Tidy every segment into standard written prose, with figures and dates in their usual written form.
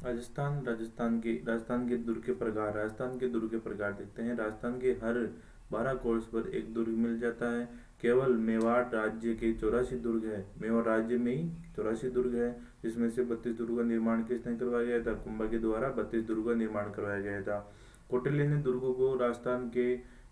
राजस्थान के दुर्ग के प्रकार देखते हैं। राजस्थान के हर 12 कोर्स पर एक दुर्ग मिल जाता है। केवल मेवाड़ राज्य के 84 दुर्ग है। मेवाड़ राज्य में ही 84 दुर्ग है, जिसमें से 32 दुर्गों का निर्माण किसने करवाया गया था? कुंभा के द्वारा 32 दुर्गों का निर्माण करवाया गया था। कौटिल्य ने दुर्गों को राजस्थान के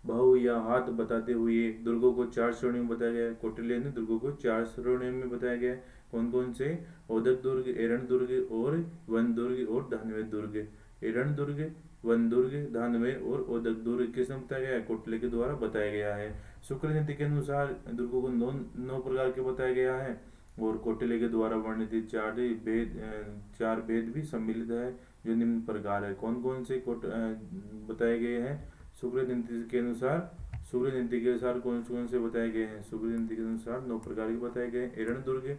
बहु या हाथ बताते हुए दुर्गों को 4 श्रेणियों में बताया गया है। कौटिल्य ने दुर्गों को 4 श्रेणियों में बताया गया है। कौन कौन से? ओदक दुर्ग, एरण दुर्ग और वन दुर्ग और धानवे दुर्ग। एरण दुर्ग, वन दुर्ग, धानवे और ओदक दुर्ग किसने बताया गया है? कौटिल्य के द्वारा बताया गया है। शुक्र नीति के अनुसार दुर्गों को 9 प्रकार के बताया गया है और कौटिल्य के द्वारा वर्णित 4 भेद भी सम्मिलित है, जो निम्न प्रकार है। कौन कौन से बताए गए हैं? शुक्र नीति के अनुसार कौन कौन से बताए गए हैं? शुक्र नीति के अनुसार 9 प्रकार के बताए गए हैं। एरण दुर्ग,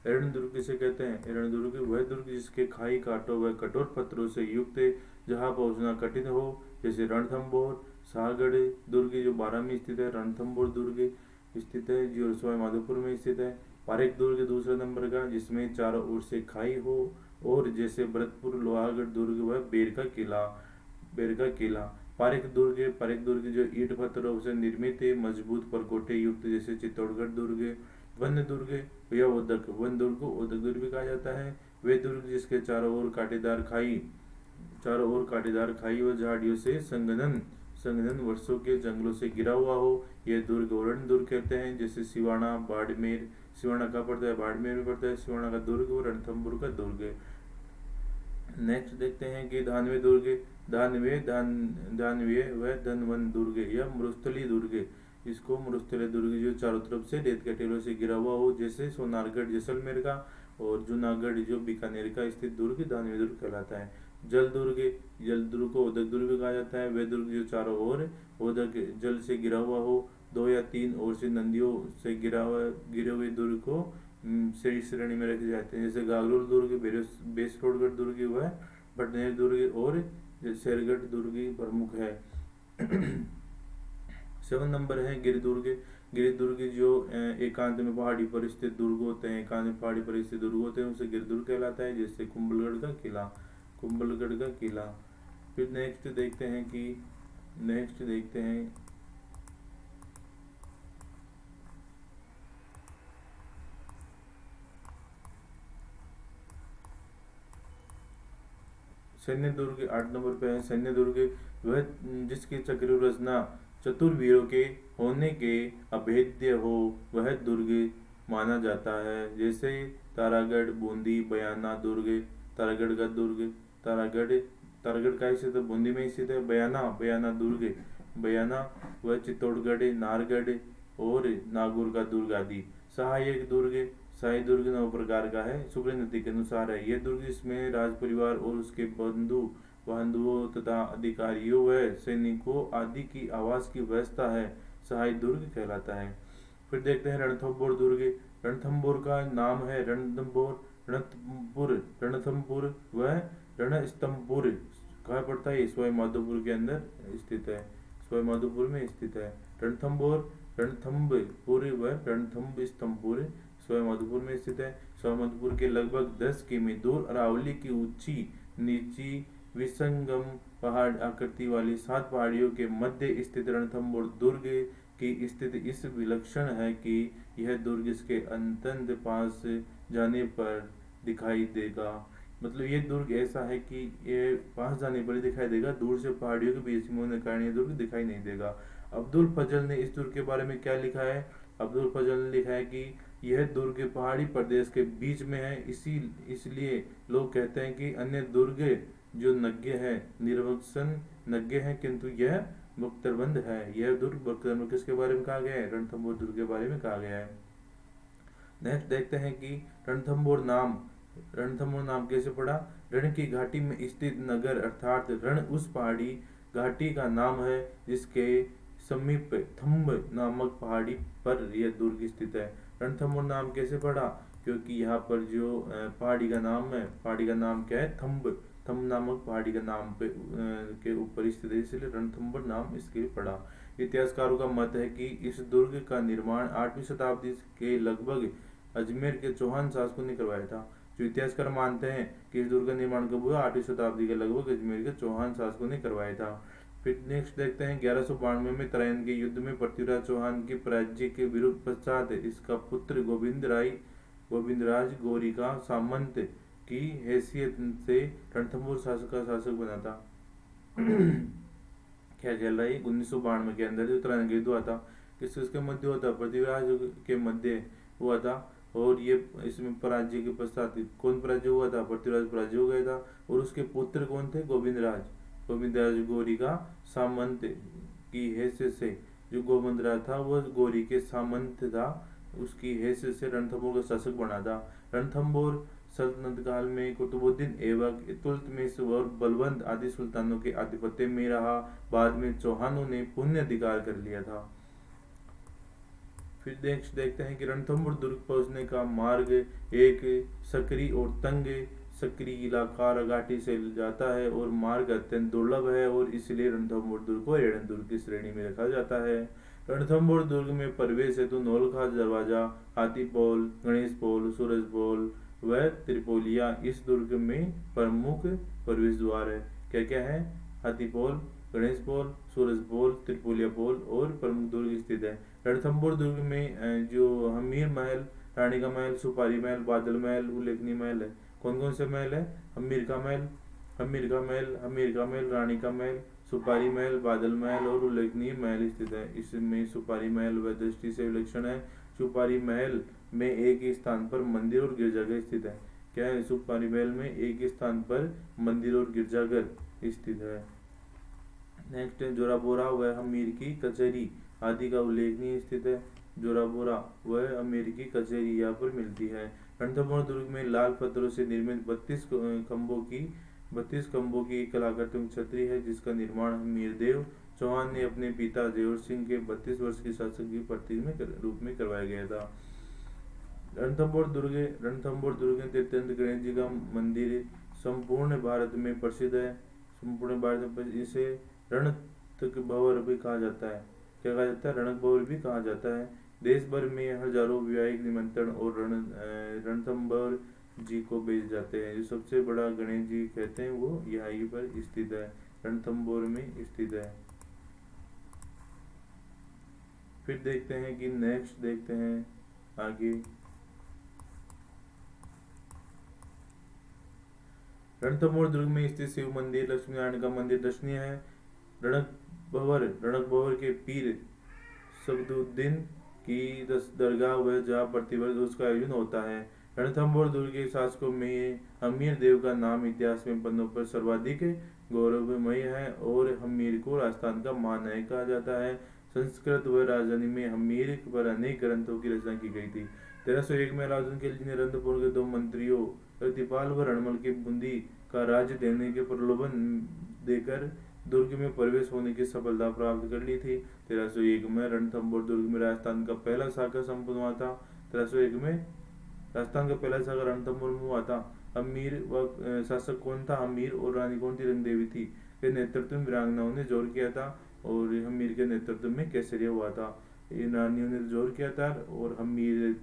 एरण दुर्ग किसे कहते हैं? एरण दुर्ग वह दुर्ग जिसके खाई काटो व कठोर पत्थरों से युक्त जहाँ पहुंचना कठिन हो, जैसे रणथंभौर। शाहगढ़ दुर्ग जो 12 में स्थित है। रणथंभौर दुर्ग स्थित है जो सवाई माधोपुर में स्थित है। पारेख दुर्ग दूसरा नंबर का, जिसमें चारों ओर से खाई हो, और जैसे भरतपुर, लोहागढ़ दुर्ग व बेर का किला। पारेख दुर्ग जो ईंट पत्थरों से निर्मित मजबूत परकोटे युक्त, जैसे चित्तौड़गढ़ दुर्ग। वन दुर्ग या वन दुर्ग को ओदक दुर्ग भी कहा जाता है। वे दुर्ग जिसके चारों ओर कांटेदार खाई व झाड़ियों से संघनन वर्षों के जंगलों से घिरा हुआ हो, यह दुर्ग ओरण दुर्ग कहते हैं। जैसे सिवाना, बाड़मेर। सिवाना का पड़ता है? बाड़मेर में पड़ता है सिवाना का दुर्ग और रणथंभौर का दुर्ग। नेक्स्ट देखते हैं कि धानवे दुर्ग। धानवे व धनवन दुर्ग या मरुस्थली दुर्ग। इसको मरुस्थली दुर्ग जो चारों तरफ से रेत के टीलों से घिरा हुआ हो, जैसे सोनारगढ़ जैसलमेर का और जूनागढ़ जो बीकानेर का स्थित दुर्ग धानवे दुर्ग कहलाता है। जल दुर्ग को ओदक दुर्ग भी कहा जाता है। वह दुर्ग जो चारों ओर ओदक जल से घिरा हुआ हो, 2 या 3 ओर से नदियों से घिरे हुए दुर्ग को श्रेणी में रखे जाते हैं। जैसे गागरोल दुर्ग, बेसरोडगढ़ दुर्ग व भटनेर दुर्ग और शेरगढ़ दुर्ग प्रमुख है। 7 नंबर है गिरिदुर्ग जो एकांत में पहाड़ी पर स्थित दुर्ग होते हैं। उसे गिरिदुर्ग कहलाता है। जैसे कुंभलगढ़ का किला। फिर नेक्स्ट देखते हैं सैन्य दुर्ग। 8 नंबर पे है सैन्य दुर्ग। वह जिसकी चक्र रचना चतुर्वीरों के होने के अभेद्य हो, वह दुर्ग माना जाता है। जैसे तारागढ़, बूंदी, बयाना दुर्ग। तारागढ़ का स्थित है, बूंदी में स्थित है। बयाना दुर्ग, बयाना व चित्तौड़गढ़, नारगढ़ और नागौर का दुर्ग आदि। सहायक दुर्ग 9 प्रकार का है, शुक्र नीति के अनुसार है। यह दुर्ग जिसमें राज परिवार और उसके बंधुओं तथा अधिकारियों व सैनिकों आदि की आवास की व्यवस्था है, सहायक दुर्ग कहलाता है। फिर देखते हैं रणथंभौर दुर्ग। रणथंभौर का नाम है रणथंभौर व रणस्तंभपुर। कहाँ पड़ता है? सवाई माधोपुर के अंदर स्थित है, सवाई माधोपुर में स्थित है। रणथंभपुर व रणथंभस्तंभपुर सवाई माधोपुर में स्थित है। सवाई माधोपुर के लगभग 10 किमी दूर अरावली की ऊंची नीची विसंगम पहाड़ आकृति वाली 7 पहाड़ियों के मध्य स्थित रणथंभौर दुर्ग की स्थिति इस विलक्षण है कि यह दुर्ग इसके अत्यंत पास जाने पर दिखाई देगा। मतलब ये दुर्ग ऐसा है कि ये पास जाने पर ही दिखाई देगा, दूर से पहाड़ियों के बीच में होने के कारण ये दुर्ग दिखाई नहीं देगा। अब्दुल फजल ने इस दुर्ग के बारे में क्या लिखा है? अब्दुल फजल ने लिखा है कि यह दुर्ग पहाड़ी प्रदेश के बीच में है, इसलिए लोग कहते हैं कि अन्य दुर्ग जो नग्य है, निर्वसन नग्य है, किंतु यह बख्तरबंद है। यह दुर्ग बख्तरबंद किसके बारे में कहा गया है? रणथंभौर दुर्ग के बारे में कहा गया है। नेक्स्ट देखते हैं कि रणथंभौर नाम कैसे पड़ा? रण की घाटी में स्थित नगर अर्थात रण उस पहाड़ी घाटी का नाम है जिसके समीप थंब नामक पहाड़ी पर यह दुर्ग स्थित है। रणथंभौर नाम कैसे पड़ा? क्योंकि यहाँ पर जो पहाड़ी का नाम क्या है? थंब नामक पहाड़ी का नाम के ऊपर स्थित है, इसलिए रणथंभौर नाम इसके पड़ा। इतिहासकारों का मत है कि इस दुर्ग का निर्माण 8वीं शताब्दी के लगभग अजमेर के चौहान शासकों ने करवाया था। जो इतिहासकार मानते हैं कि इस दुर्ग का निर्माण कब हुआ, 8वीं शताब्दी के लगभग अजमेर के चौहान शासकों ने करवाया था। फिर नेक्स्ट देखते हैं 1192 में तराइन के युद्ध में पृथ्वीराज चौहान की पराजय के विरुद्ध पश्चात इसका पुत्र गोविंदराज गौरी का सामंत की हैसियत से रणथंभौर शासक का शासक बना था। क्या चल रहा है, 1992 के अंदर जो तराइन का युद्ध हुआ था, किसके मध्य हुआ था, पृथ्वीराज के मध्य हुआ था। और ये इसमें पराजय के पश्चात कौन पराजय हुआ था, पृथ्वीराज पराजय हो गया था। और उसके पुत्र कौन थे, गोविंदराज गौरी का सामंत की हैसियत से, जो गोविंदराज था वो गौरी के सामंत था, उसकी हैसियत से रणथंभौर का शासक बना था। रणथंभौर सल्तनत काल में कुतुबुद्दीन ऐबक, इल्तुतमिश और बलवंत आदि सुल्तानों के आधिपत्य में रहा। बाद में चौहानों ने पुण्य अधिकार कर लिया था। फिर देखते हैं कि रणथंभौर दुर्ग पहुंचने का मार्ग एक सकरी और तंग इलाका घाटी से जाता है और मार्ग अत्यंत दुर्लभ है और इसलिए रणथंभौर दुर्ग को एड़न दुर्ग की श्रेणी में रखा जाता है। रणथंभौर दुर्ग में प्रवेश हेतु नौलखा दरवाजा, हाथी पोल, गणेश पोल, सूरज पोल व त्रिपोलिया इस दुर्ग में प्रमुख प्रवेश द्वार है। क्या क्या है, हाथी पोल, गणेश पोल, सूरज पोल, त्रिपोलिया पोल और प्रमुख दुर्ग स्थित है। रणथंभौर दुर्ग में जो हमीर महल, रानी का महल, सुपारी महल, बादल महल, उल्लेखनीय महल है। कौन कौन से महल है, हमीर का महल, रानी का महल, सुपारी महल, बादल महल और उल्लेखनीय महल स्थित है। इसमें सुपारी महल वह दृष्टि से विलक्षण है। सुपारी महल में एक ही स्थान पर मंदिर और गिरजाघर स्थित है। क्या है, सुपारी महल में एक ही स्थान पर मंदिर और गिरजाघर स्थित है। नेक्स्ट है जोराबोरा व हमीर की कचहरी आदि का उल्लेखनीय स्थित है। जोराबोरा व हमीर की कचहरी यहाँ पर मिलती है। रणथंभौर दुर्ग में लाल पत्थरों से निर्मित 32 खंभों की कलाकृति छतरी है, जिसका निर्माण हमीर देव चौहान ने अपने पिता देवर सिंह के 32 वर्ष की शासक की प्रतीक में रूप में करवाया गया था। रणथंभौर दुर्ग तीर्थंकर गणेश जी का मंदिर संपूर्ण भारत में प्रसिद्ध है। संपूर्ण भारत में इसे रणक भंवर भी कहा जाता है। क्या कहा जाता है, रणक भंवर भी कहा जाता है। देश भर में हजारों विवाहिक निमंत्रण और रणथंभौर जी को भेजे जाते हैं। जो सबसे बड़ा गणेश जी कहते हैं वो यहीं पर स्थित है, रणथंभौर में स्थित है। फिर देखते हैं कि नेक्स्ट देखते हैं आगे, रणथंभौर दुर्ग में स्थित शिव मंदिर, लक्ष्मी नारायण का मंदिर दर्शनीय है। रणक भंवर के पीर सबदुद्दीन की दरगाह व जहाँ प्रतिवर्ष उसका आयोजन होता है। रणथंभौर दुर्ग के शासकों में हमीर देव का नाम इतिहास में पन्नों पर सर्वाधिक गौरवमय है और हमीर को राजस्थान का महानायक कहा जाता है। संस्कृत व राजधानी में हमीर पर अनेक ग्रंथों की रचना की गई थी। 1301 में अलाउद्दीन खिलजी ने रणथंभौर के 2 मंत्रियों प्रतिपाल व रणमल के बूंदी का राज्य देने के प्रलोभन देकर दुर्ग में प्रवेश होने की सफलता प्राप्त कर ली थी। 1301 में रणथंभौर दुर्ग में राजस्थान का पहला शाखा संपन्न हुआ था। 1301 में राजस्थान का पहला शाखा रणथंभौर में हुआ था। अमीर व शासक कौन था, अमीर और रानी कौन थी, रंगदेवी थी। के नेतृत्व में वीरांगनाओं ने जोर किया था और हमीर के नेतृत्व में केसरिया हुआ था। इन रानियों ने जोर किया था और अमीर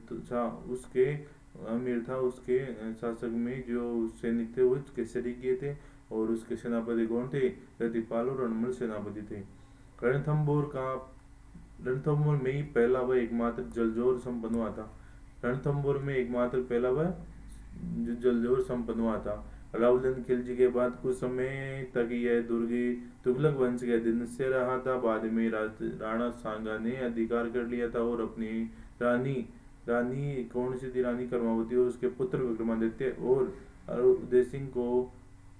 था उसके शासक में जो सैनिक थे वो केसरी किए थे और उसके सेनापति कौन थे, प्रतिपाल और रणमल सेनापति थे। रणथंभौर में ही पहला व एकमात्र जलजोर संपन्न हुआ था। रणथंभौर में एकमात्र पहला व जलजोर संपन्न हुआ था। अलाउद्दीन खिलजी के बाद कुछ समय तक यह दुर्ग तुगलक वंश के अधीन से रहा था। बाद में राणा सांगा ने अधिकार कर लिया था और अपनी रानी कौन सी थी, रानी कर्मावती और उसके पुत्र विक्रमादित्य और उदय सिंह को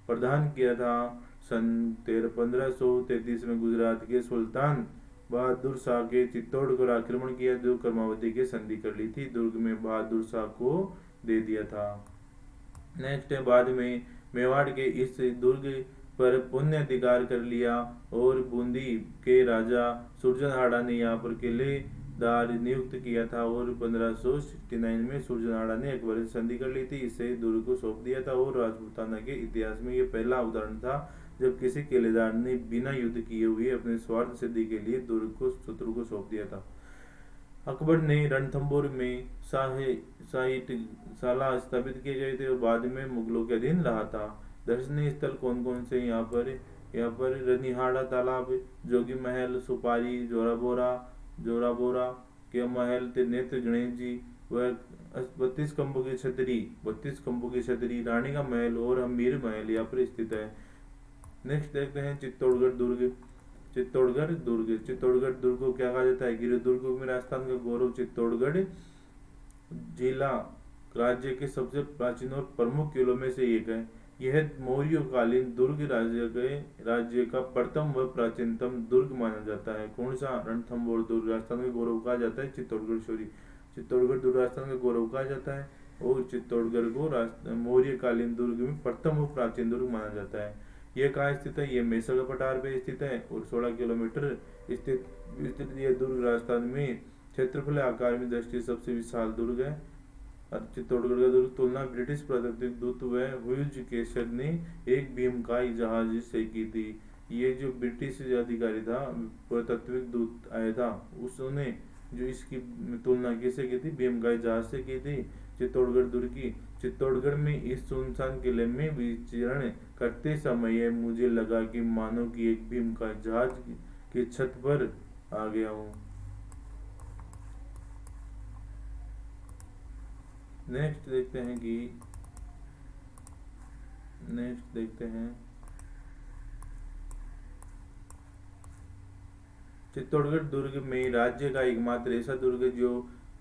प्रदान किया था। सन 1533 में गुजरात के सुल्तान बहादुर शाह के चित्तौड़ पर आक्रमण किया, जो कर्मावती की संधि कर ली थी। दुर्ग में बहादुर शाह को दे दिया था। नेक्स्ट है, बाद में मेवाड़ के इस दुर्ग पर पुण्य अधिकार कर लिया और बूंदी के राजा सुरजनहाड़ा ने यहाँ पर किलेदार नियुक्त किया था और 1569 में सुरजनहाड़ा ने अकबर से संधि कर ली थी। इसे दुर्ग को सौंप दिया था और राजपूताना के इतिहास में यह पहला उदाहरण था जब किसी किलेदार ने बिना युद्ध किए हुए अपने स्वार्थ सिद्धि के लिए दुर्ग को शत्रु को सौंप दिया था। अकबर ने रणथंभौर में शाही साला स्थापित किए गए थे और बाद में मुगलों के अधीन रहा था। दर्शनीय स्थल कौन कौन से यहाँ पर रनिहाड़ा तालाब, जोगी महल, सुपारी, जोरा बोरा के महल, त्रिनेत्र गणेश जी व 32 खंभों की छतरी रानी का महल और हमीर महल यहाँ पर स्थित है। नेक्स्ट देखते हैं चित्तौड़गढ़ दुर्ग। चित्तौड़गढ़ दुर्ग को क्या कहा जाता है? गिरि दुर्ग में राजस्थान का गौरव चित्तौड़गढ़ जिला राज्य के सबसे प्राचीन और प्रमुख किलों में से एक है। यह मौर्यकालीन दुर्ग राज्य का प्रथम व प्राचीनतम दुर्ग माना जाता है। कौन सा? रणथंभौर दुर्ग राजस्थान का गौरव कहा जाता है। चित्तौड़गढ़ दुर्ग राजस्थान का गौरव कहा जाता है और चित्तौड़गढ़ को मौर्यकालीन दुर्ग में प्रथम और प्राचीन दुर्ग माना जाता है। यह कहाँ स्थित है? यह मेसर का पठार पे स्थित है और 16 किलोमीटर स्थित यह दुर्ग राजस्थान में क्षेत्रफल आकार में दृष्टि सबसे विशाल दुर्ग है। चित्तौड़गढ़ का दुर्ग तुलना ब्रिटिश प्राकृतिक दूत व ह्यूज केसर ने एक भीमकाय जहाज से की थी। ये जो ब्रिटिश अधिकारी था, पुरातत्विक दूत आया था, उसने जो इसकी तुलना किससे की थी? भीमकाय जहाज से की थी चित्तौड़गढ़ दुर्ग की। चित्तौड़गढ़ में इस सुनसान किले में विचरण करते समय मुझे लगा कि मानो कि एक भीमकाय जहाज की छत पर आ गया हूँ। नेक्स्ट देखते हैं चित्तौड़गढ़ दुर्ग में राज्य का एकमात्र ऐसा दुर्ग जो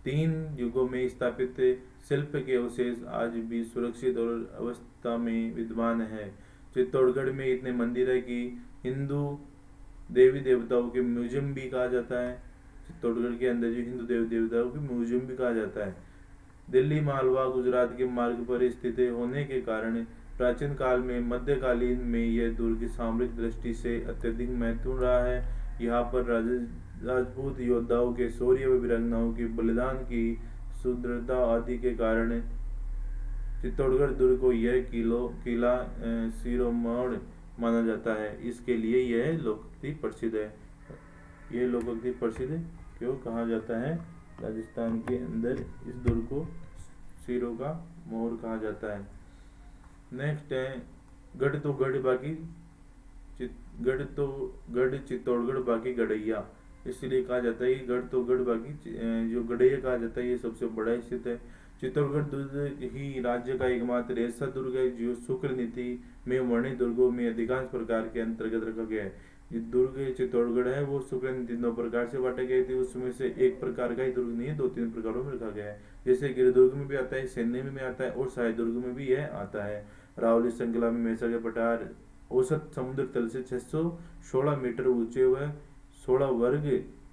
3 युगों में स्थापित शिल्प के अवशेष आज भी सुरक्षित और अवस्था में विद्यमान है। चित्तौड़गढ़ में इतने मंदिर है कि हिंदू देवी देवताओं के म्यूजियम भी कहा जाता है। चित्तौड़गढ़ के अंदर जो हिंदू देवी देवताओं के म्यूजियम भी कहा जाता है। दिल्ली मालवा गुजरात के मार्ग पर स्थित होने के कारण प्राचीन काल में मध्यकालीन में यह दुर्ग सामरिक दृष्टि से अत्यधिक महत्वपूर्ण रहा है। यहाँ पर राजपूत योद्धाओं के शौर्य व वीरांगनाओं के बलिदान की सुदृढ़ता आदि के कारण चित्तौड़गढ़ दुर्ग को यह किला शिरोमणि माना जाता है। इसके लिए यह लोकोक्ति प्रसिद्ध है। क्यों कहा जाता है? राजस्थान के अंदर इस दुर्ग को सिरों का मोहर कहा जाता है। नेक्स्ट है गढ़ तो गढ़ चित्तौड़गढ़ बाकी गढ़ैया। इसलिए कहा जाता है गढ़ तो गढ़ बाकी जो गढ़ैया कहा जाता है ये सबसे बड़ा स्थित है। चित्तौड़गढ़ दुर्ग ही राज्य का एकमात्र ऐसा दुर्ग है जो शुक्र नीति में वर्णित दुर्गों में अधिकांश प्रकार के अंतर्गत रखा गया है। जो दुर्ग चित्तौड़गढ़ है वो शुक्र नीति 9 प्रकार से बांटे गए थे। उसमें से एक प्रकार का ही दुर्ग नहीं है, 2-3 प्रकारों में रखा गया है। जैसे गिर दुर्ग में भी आता है, सैन्य में आता है और शाही दुर्ग में भी यह आता है। रावली श्रृंखला में मेसा के पठार औसत समुद्र तल से 616 मीटर ऊंचे व 16 वर्ग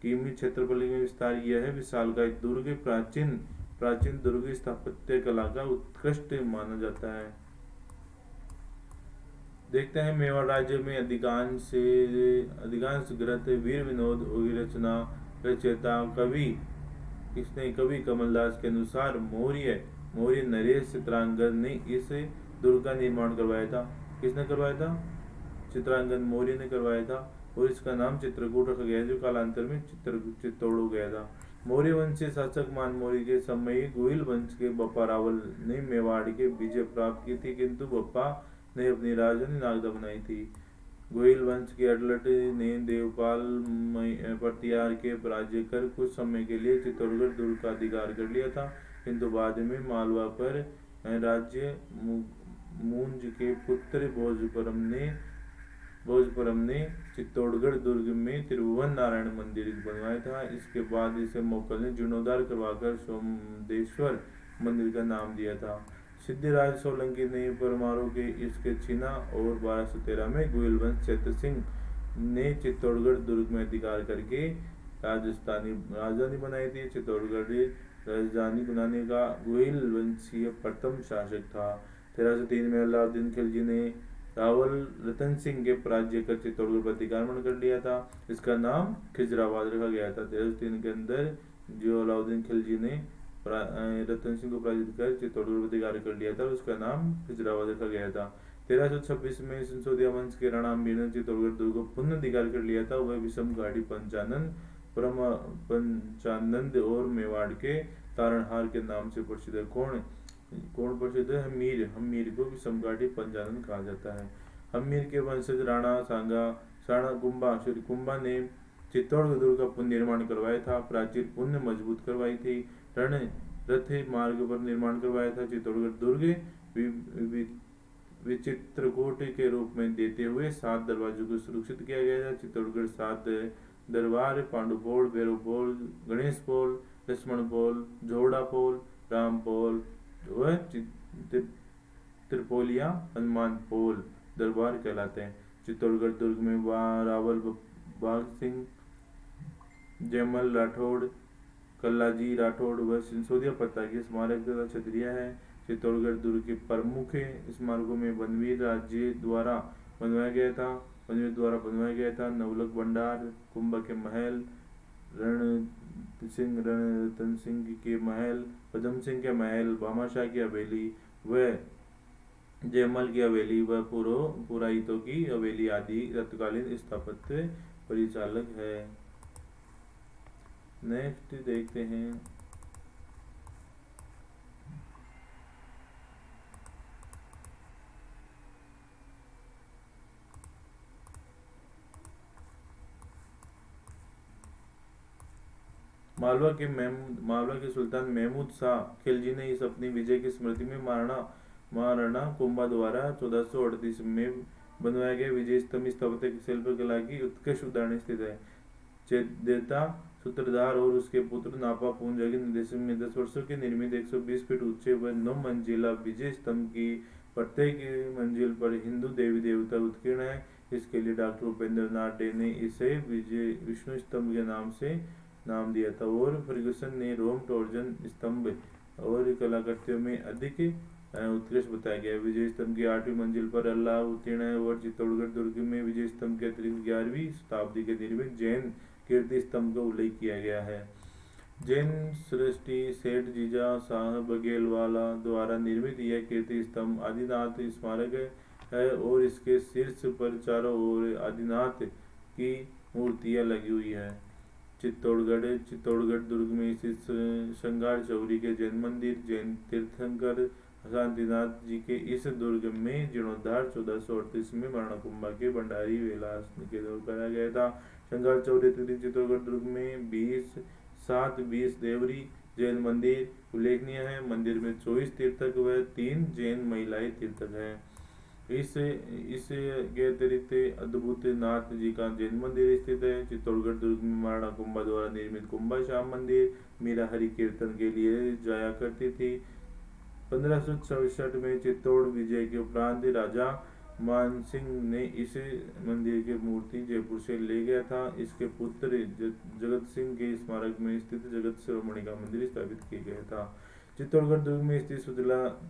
किमी क्षेत्रफल में विस्तार। यह है विशालकाय दुर्ग प्राचीन दुर्ग स्थापत्य कला का उत्कृष्ट माना जाता है। देखते हैं मेवाड़ राज्य में अधिकांश ग्रंथ वीर विनोद की रचयिता कवि कमलदास के अनुसार मौर्य नरेश चित्रांगद ने इस दुर्ग का निर्माण करवाया था। किसने करवाया था? चित्रांगद मौर्य ने करवाया था और इसका नाम चित्रकूट रखा गया जो कालांतर में चित्तौड़ हो गया था। मौर्य वंश के शासक मान मौर्य के समय गोइल वंश के बप्पा रावल ने मेवाड़ के विजय प्राप्त की थी, किंतु बप्पा ने अपनी राजधानी नागदा बनाई थी। गोइल वंश के अडलट ने देवपाल प्रतिहार के पराजय कर कुछ समय के लिए चित्तौड़गढ़ दुर्ग का अधिकार कर लिया था, किंतु बाद में मालवा पर राज्य मूंज के पुत्र भोजपुरम ने चित्तौड़गढ़ दुर्ग में त्रिभुवन नारायण मंदिर बनवाया था। इसके बाद इसे मोगल ने जीर्णोद्धार करवाकर सोमदेश्वर मंदिर का नाम दिया था। सिद्धिराज सोलंकी ने परमाणु के इसके छीना और 1213 में गोइल वंश क्षेत्र सिंह ने चित्तौड़गढ़ दुर्ग में अधिकार करके राजधानी बनाई थी। चित्तौड़गढ़ राजधानी बनाने का गोइल वंशीय प्रथम शासक था। 1303 में अलाउद्दीन खिलजी ने रावल रतन सिंह के पराजय कर चित्तौड़गढ़ पर अधिकार कर लिया था। इसका नाम खिजराबाद रखा गया था। 1303 के अंदर जो अलाउद्दीन खिलजी ने रतन सिंह को पराजित कर चित्तौड़गढ़ पर अधिकार कर लिया था, उसका नाम खिजराबाद रखा गया था। 1326 में सिंसोदिया वंश के राणा अम्बीर ने चित्तौड़गढ़ दुर्ग को पुनः अधिकार कर लिया था। वह विषम घाटी पंचानन पंचानंद और मेवाड़ के तारणहार के नाम से प्रसिद्ध है। कौन कौन प्रसिद्ध है? हमीर। हमीर को भी समगाठी पंचानंद कहा जाता है। हमीर के वंशज राणा सांगा साणा कुंभा श्री कुंभा ने चित्तौड़गढ़ दुर्ग का पुनर्निर्माण करवाया था। प्राचीर पुण्य मजबूत करवाई थी। रण रथ मार्ग पर निर्माण करवाया था। चित्तौड़गढ़ दुर्ग विचित्रकूट के रूप में देते हुए 7 दरवाजों को सुरक्षित किया गया था। चित्तौड़गढ़ 7 दरबार पांडुपोल, भैरवपोल, गणेश पोल, लक्ष्मण पोल, झोड़ा पोल, राम पोल व त्रिपोलिया हनुमान पोल दरबार कहलाते हैं। चित्तौड़गढ़ दुर्ग में रावल बाघ सिंह, जयमल राठौड़, कल्लाजी राठौड़ व सिंसोदिया पत्ता की स्मारक तथा छतरिया है। चित्तौड़गढ़ दुर्ग के प्रमुख स्मारकों में वनवीर राज्य द्वारा बनवाया गया था। नवलख भंडार, कुंभा के महल, रणरतन सिंह के महल, पदम सिंह के महल, भामाशाह की हवेली व जयमल की हवेली व पुरोहितों की हवेली आदि तत्कालीन स्थापत्य परिचालक है। नेक्स्ट देखते हैं मालवा के सुल्तान महमूद शाह खिलजी ने इस अपनी विजय की स्मृति में महाराणा कुंभा द्वारा 1438 में बनवाया गया विजय स्तंभ स्थापत्य शिल्पकला की उत्कृष्ट उदाहरण स्थित है। चेदेता सूत्रधार और उसके पुत्र नापा पूंजा के निर्देशन में 10 वर्षों के निर्मित 120 फीट ऊंचे व 9 मंजिला विजय स्तंभ की प्रत्येक मंजिल पर हिंदू देवी देवता उत्कीर्ण है। इसके लिए डॉक्टर उपेंद्र नाथ डे ने इसे विष्णु स्तंभ के नाम से नाम दिया था और फर्ग्यूसन ने रोम टॉर्जन स्तंभ और कलाकृतियों में अधिक उत्कृष्ट बताया गया। विजय स्तंभ की 8वीं मंजिल पर अल्लाह उत्तीर्ण है और चित्तौड़गढ़ दुर्ग में विजय स्तंभ के अतिरिक्त 11वीं शताब्दी के निर्मित जैन कीर्ति स्तंभ का उल्लेख किया गया है। जैन सृष्टि सेठ जीजा शाह बघेलवाला द्वारा निर्मित यह कीर्ति स्तंभ आदिनाथ स्मारक है और इसके शीर्ष पर चारों ओर आदिनाथ की मूर्तियां लगी हुई है। चित्तौड़गढ़ दुर्ग में स्थित श्रृंगार चौरी के जैन मंदिर जैन तीर्थंकर शांतिनाथ जी के इस दुर्ग में जीर्णोद्धार 1438 में महाराणा कुंभा के भंडारी विलास के दौर कराया गया था। श्रृंगार चौरी चित्तौड़गढ़ दुर्ग में 20 देवरी जैन मंदिर उल्लेखनीय है। मंदिर में 24 तीर्थक व 3 जैन महिलाएं तीर्थक हैं। इसके अतिरिक्त अद्भुत नाथ जी का जैन मंदिर स्थित है। चित्तौड़गढ़ दुर्ग में महाराणा कुंभा द्वारा निर्मित कुंभा श्याम मंदिर मीरा हरि कीर्तन के लिए जाया करती थी। 1567 में चित्तौड़ विजय के उपरांत राजा मानसिंह ने इस मंदिर की मूर्ति जयपुर से ले गया था। इसके पुत्र जगत सिंह के स्मारक में स्थित जगत शिरोमणि का मंदिर स्थापित किया गया था। चित्तौड़गढ़ दुर्ग में स्थित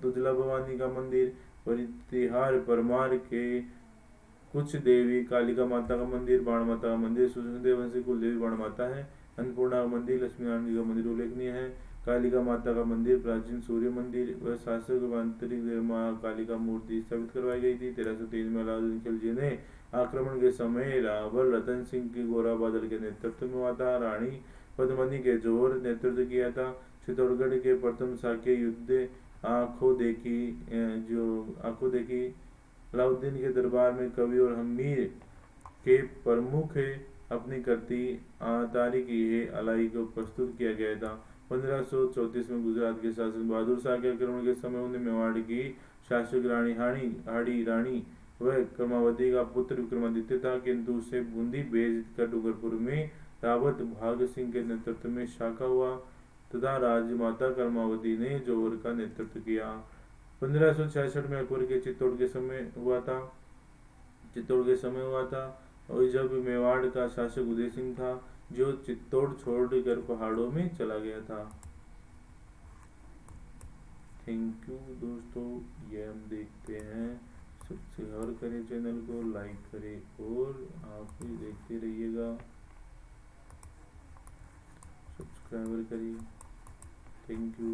दुधला भवानी का मंदिर, परितिहार परमार के कुछ देवी, कालिका माता का मंदिर, बाण माता का मंदिर, सुदेवंशी कुलदेवी बाण माता है, अन्नपूर्णा का मंदिर, लक्ष्मी नारायण जी का मंदिर उल्लेखनीय है। कालिका माता का मंदिर, प्राचीन सूर्य मंदिर व शासक आंतरिक मां कालिका मूर्ति स्थापित करवाई गई थी। 1303 में अलाउद्दीन खिलजी ने आक्रमण के समय रावल रतन सिंह की गोरा बादल के नेतृत्व में हुआ था। रानी पद्मनी के जोर नेतृत्व किया था। चित्तौड़गढ़ के प्रथम शाक्य युद्ध आंखों देखी अलाउद्दीन के दरबार में कवि और हमीर के प्रमुख अपनी कृति तारीखी अलाई को प्रस्तुत किया गया था। 1534 में गुजरात के शासक बहादुर शाह के आक्रमण के समय उन्हें मेवाड़ की शासक रानी हाड़ी रानी व कर्मावती का पुत्र विक्रमादित्य था, किंतु उसे बूंदी भेज कर डूंगरपुर में रावत भाग सिंह के नेतृत्व में शाखा हुआ तथा राजमाता कर्मावती ने जौहर का नेतृत्व किया। 1566 में अकबर के चित्तौड़ के समय हुआ था और जब मेवाड़ का शासक उदय सिंह था जो चित्तौड़ छोड़कर पहाड़ों में चला गया था। थैंक यू दोस्तों, ये हम देखते हैं। सब्सक्राइब करें चैनल को, लाइक करें और आप भी देखते रहिएगा। सब्सक्राइबर करिए। Thank you.